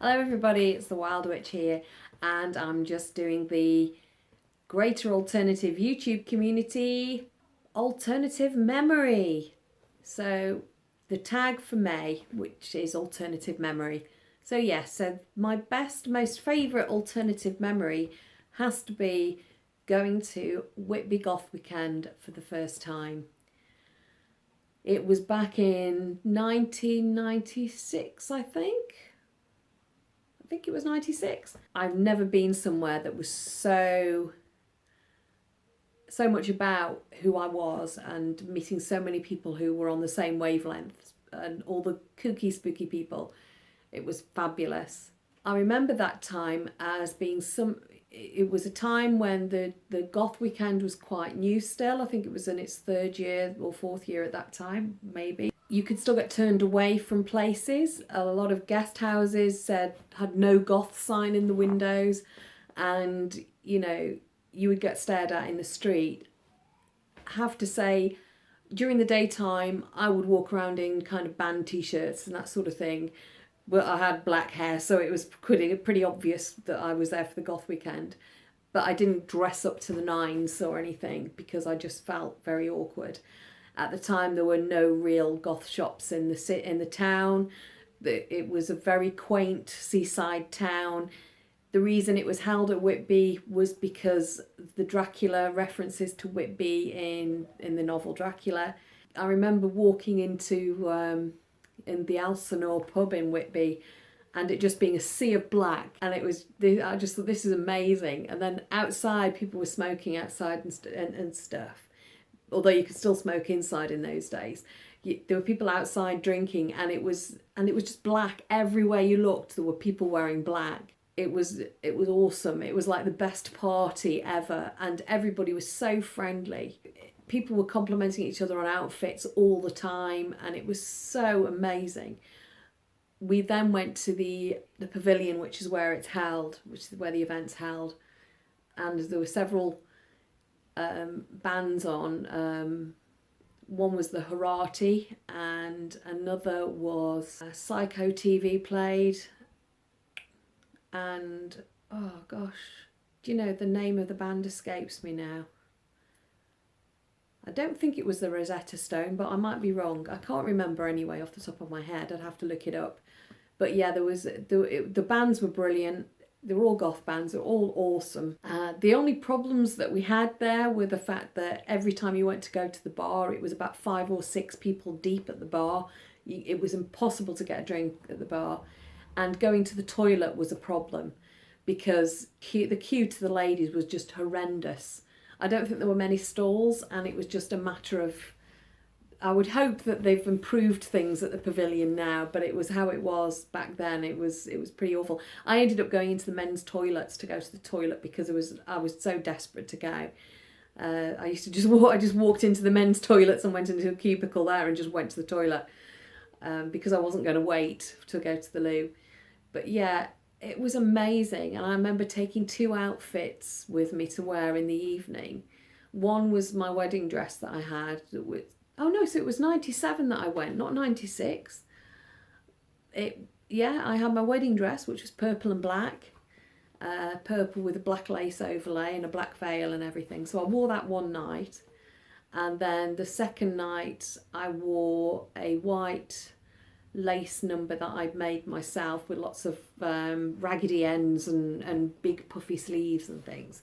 Hello everybody, it's the Wild Witch here, and I'm just doing the Greater Alternative YouTube Community Alternative Memory. So the tag for May, which is Alternative Memory. So yes, so my best, most favourite alternative memory has to be going to Whitby Goth Weekend for the first time. It was back in 1996, I think it was 96. I've never been somewhere that was so much about who I was and meeting so many people who were on the same wavelength and all the kooky spooky people. It was fabulous. I remember that time as being it was a time when the goth weekend was quite new still. I think it was in its third year or fourth year at that time, maybe. You could still get turned away from places. A lot of guest houses had no goth sign in the windows, and you would get stared at in the street. I have to say, during the daytime I would walk around in kind of band t-shirts and that sort of thing, but I had black hair, so it was pretty obvious that I was there for the goth weekend. But I didn't dress up to the nines or anything because I just felt very awkward. At the time, there were no real goth shops in the town. It was a very quaint seaside town. The reason it was held at Whitby was because the Dracula references to Whitby in the novel Dracula. I remember walking into in the Elsinore pub in Whitby, and it just being a sea of black, and I just thought, this is amazing. And then outside, people were smoking outside and stuff, although you could still smoke inside in those days. There were people outside drinking, and it was just black everywhere you looked. There were people wearing black. It was awesome. It was like the best party ever, and everybody was so friendly. People were complimenting each other on outfits all the time, and it was so amazing. We then went to the pavilion, which is where it's held, which is where the event's held, and there were several bands on. One was the Harati, and another was Psycho TV played. And oh gosh, do you know, the name of the band escapes me now. I don't think it was the Rosetta Stone, but I might be wrong. I can't remember anyway off the top of my head. I'd have to look it up. But yeah, the bands were brilliant. They were all goth bands. They were all awesome. The only problems that we had there were the fact that every time you went to go to the bar, it was about 5 or 6 people deep at the bar. It was impossible to get a drink at the bar. And going to the toilet was a problem because the queue to the ladies was just horrendous. I don't think there were many stalls, and it was just a matter of, I would hope that they've improved things at the pavilion now, but it was how it was back then. It was pretty awful. I ended up going into the men's toilets to go to the toilet because I was so desperate to go. I just walked into the men's toilets and went into a cubicle there and just went to the toilet because I wasn't going to wait to go to the loo. But yeah, it was amazing, and I remember taking 2 outfits with me to wear in the evening. One was my wedding dress that I had. Oh no, so it was 97 that I went, not 96. I had my wedding dress, which was purple and black. Purple with a black lace overlay and a black veil and everything. So I wore that one night. And then the second night I wore a white lace number that I'd made myself with lots of raggedy ends and big puffy sleeves and things.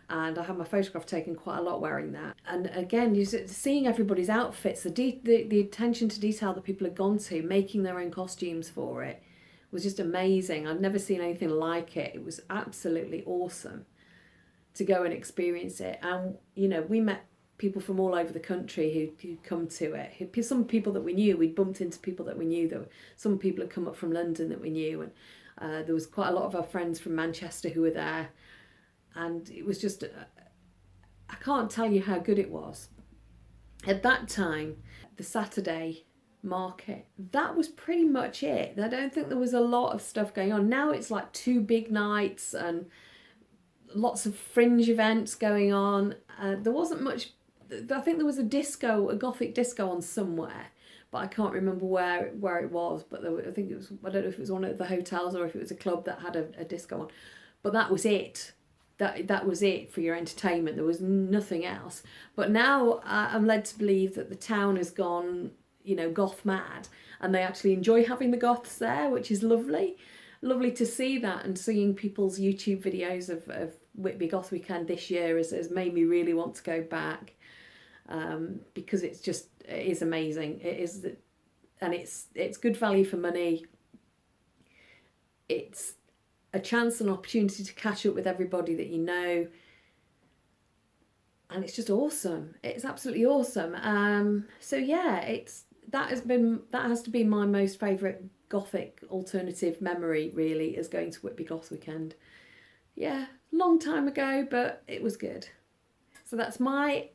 And I had my photograph taken quite a lot wearing that. And again, seeing everybody's outfits, the attention to detail that people had gone to, making their own costumes for it, was just amazing. I'd never seen anything like it. It was absolutely awesome to go and experience it. And, we met people from all over the country who'd come to it. Some people that we knew, we'd bumped into people that we knew. Some people had come up from London that we knew. And there was quite a lot of our friends from Manchester who were there. And it was just, I can't tell you how good it was. At that time, the Saturday market, that was pretty much it. I don't think there was a lot of stuff going on. Now it's like 2 big nights and lots of fringe events going on. There wasn't much. I think there was a gothic disco on somewhere, but I can't remember where it was. But I think it was, I don't know if it was one of the hotels or if it was a club that had a disco on. But that was it. That was it for your entertainment. There was nothing else. But now I'm led to believe that the town has gone, you know, goth mad, and they actually enjoy having the goths there, which is lovely. Lovely to see that, and seeing people's YouTube videos of Whitby Goth Weekend this year has made me really want to go back, because it is amazing. It is, and it's good value for money. It's a chance and opportunity to catch up with everybody that you know, and it's just awesome. It's absolutely awesome. So yeah, that has to be my most favourite gothic alternative memory, really, is going to Whitby Goth Weekend. Yeah, long time ago, but it was good. So that's my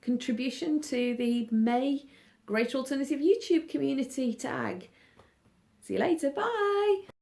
contribution to the May Great Alternative YouTube Community tag. See you later, bye!